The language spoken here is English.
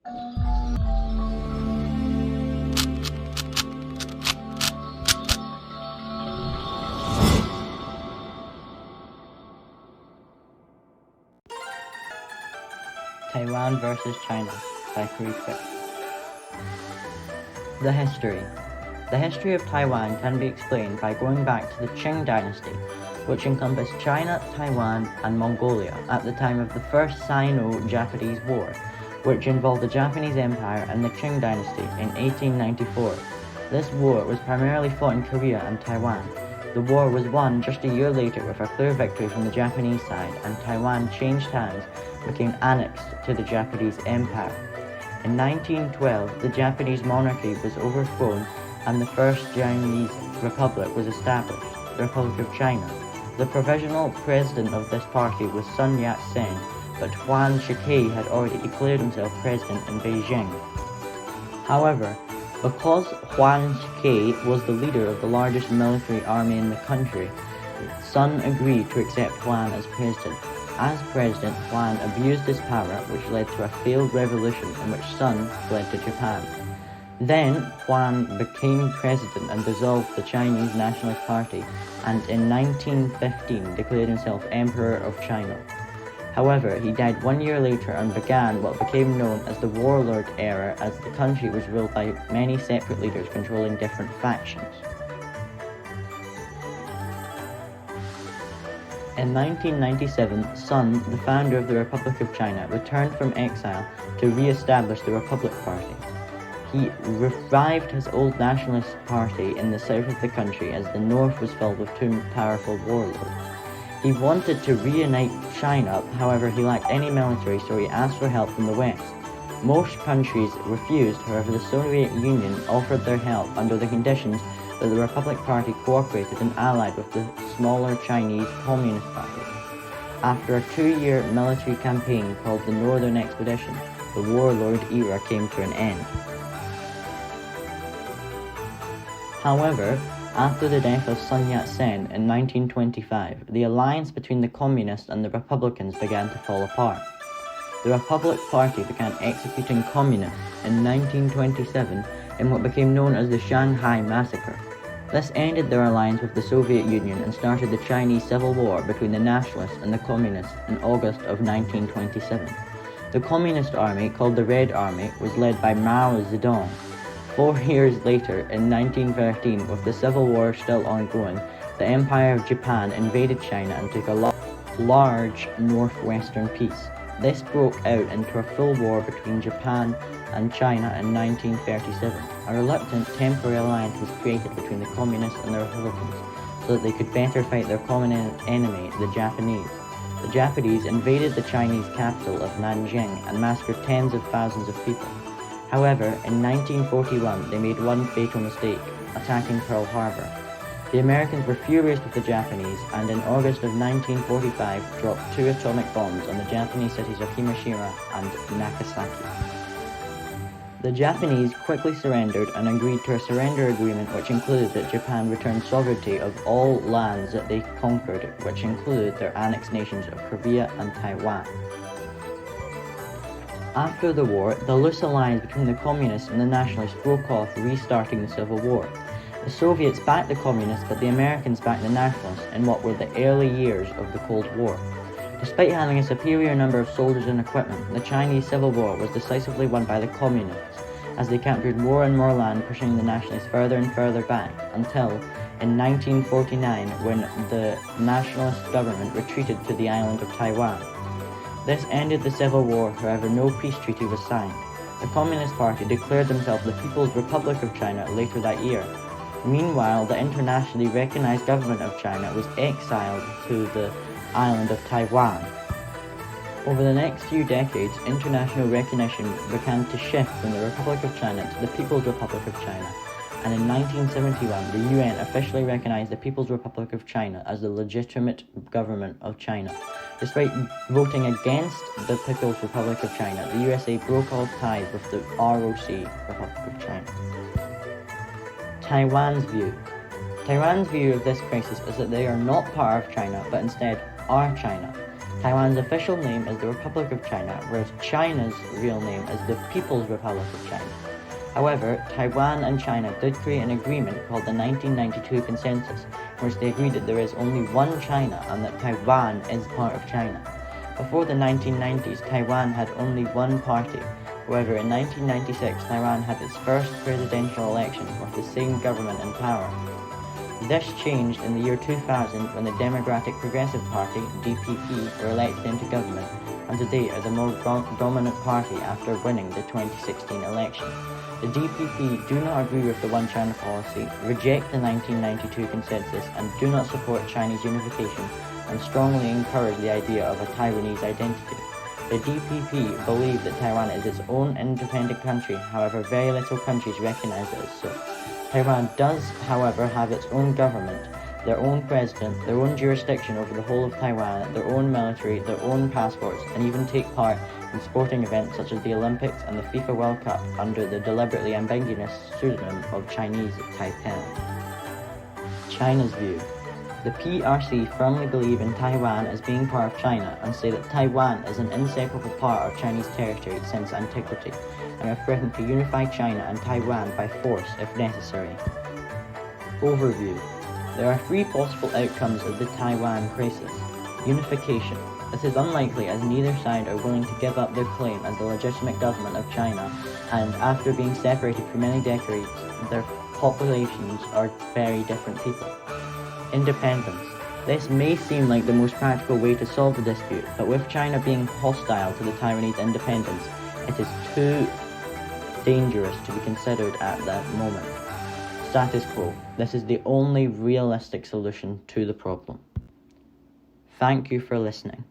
Taiwan versus China by Quick. The history. The history of Taiwan can be explained by going back to the Qing dynasty, which encompassed China, Taiwan, and Mongolia at the time of the First Sino-Japanese War, which involved the Japanese Empire and the Qing dynasty in 1894. This war was primarily fought in Korea and Taiwan. The war was won just a year later with a clear victory from the Japanese side, and Taiwan changed hands and became annexed to the Japanese Empire. In 1912, the Japanese monarchy was overthrown and the First Chinese Republic was established, the Republic of China. The provisional president of this party was Sun Yat-sen, but Yuan Shikai had already declared himself president in Beijing. However, because Yuan Shikai was the leader of the largest military army in the country, Sun agreed to accept Yuan as president. As president, Yuan abused his power, which led to a failed revolution in which Sun fled to Japan. Then, Yuan became president and dissolved the Chinese Nationalist Party, and in 1915 declared himself Emperor of China. However, he died 1 year later and began what became known as the Warlord Era, as the country was ruled by many separate leaders controlling different factions. In 1997, Sun, the founder of the Republic of China, returned from exile to re-establish the Republic Party. He revived his old nationalist party in the south of the country as the north was filled with two powerful warlords. He wanted to reunite China, however he lacked any military, so he asked for help from the West. Most countries refused, however the Soviet Union offered their help under the conditions that the Republic Party cooperated and allied with the smaller Chinese Communist Party. After a 2-year military campaign called the Northern Expedition, the warlord era came to an end. However, after the death of Sun Yat-sen in 1925, the alliance between the Communists and the Republicans began to fall apart. The Republic Party began executing Communists in 1927 in what became known as the Shanghai Massacre. This ended their alliance with the Soviet Union and started the Chinese Civil War between the Nationalists and the Communists in August of 1927. The Communist Army, called the Red Army, was led by Mao Zedong. 4 years later, in 1913, with the Civil War still ongoing, the Empire of Japan invaded China and took a large northwestern piece. This broke out into a full war between Japan and China in 1937. A reluctant temporary alliance was created between the Communists and the Republicans so that they could better fight their common enemy, the Japanese. The Japanese invaded the Chinese capital of Nanjing and massacred tens of thousands of people. However, in 1941, they made one fatal mistake, attacking Pearl Harbor. The Americans were furious with the Japanese, and in August of 1945 dropped 2 atomic bombs on the Japanese cities of Hiroshima and Nagasaki. The Japanese quickly surrendered and agreed to a surrender agreement which included that Japan returned sovereignty of all lands that they conquered, which included their annexed nations of Korea and Taiwan. After the war, the loose alliance between the Communists and the Nationalists broke off, restarting the Civil War. The Soviets backed the Communists, but the Americans backed the Nationalists in what were the early years of the Cold War. Despite having a superior number of soldiers and equipment, the Chinese Civil War was decisively won by the Communists, as they captured more and more land, pushing the Nationalists further and further back, until in 1949, when the Nationalist government retreated to the island of Taiwan. This ended the Civil War, however no peace treaty was signed. The Communist Party declared themselves the People's Republic of China later that year. Meanwhile, the internationally recognized government of China was exiled to the island of Taiwan. Over the next few decades, international recognition began to shift from the Republic of China to the People's Republic of China, and in 1971, the UN officially recognized the People's Republic of China as the legitimate government of China. Despite voting against the People's Republic of China, the USA broke all ties with the ROC, Republic of China. Taiwan's view. Taiwan's view of this crisis is that they are not part of China, but instead are China. Taiwan's official name is the Republic of China, whereas China's real name is the People's Republic of China. However, Taiwan and China did create an agreement called the 1992 Consensus, in which they agreed that there is only one China and that Taiwan is part of China. Before the 1990s, Taiwan had only one party. However, in 1996, Taiwan had its first presidential election with the same government in power. This changed in the year 2000 when the Democratic Progressive Party, DPP, were elected into government and today are the more dominant party after winning the 2016 election. The DPP do not agree with the One China policy, reject the 1992 Consensus, and do not support Chinese unification, and strongly encourage the idea of a Taiwanese identity. The DPP believe that Taiwan is its own independent country, however very little countries recognize it as so. Taiwan does, however, have its own government, their own president, their own jurisdiction over the whole of Taiwan, their own military, their own passports, and even take part in sporting events such as the Olympics and the FIFA World Cup under the deliberately ambiguous pseudonym of Chinese Taipei. China's view. The PRC firmly believe in Taiwan as being part of China and say that Taiwan is an inseparable part of Chinese territory since antiquity, and are threatened to unify China and Taiwan by force if necessary. Overview. There are three possible outcomes of the Taiwan crisis. Unification. This is unlikely as neither side are willing to give up their claim as the legitimate government of China, and after being separated for many decades, their populations are very different people. Independence. This may seem like the most practical way to solve the dispute, but with China being hostile to the Taiwanese independence, it is too dangerous to be considered at that moment. Status quo. This is the only realistic solution to the problem. Thank you for listening.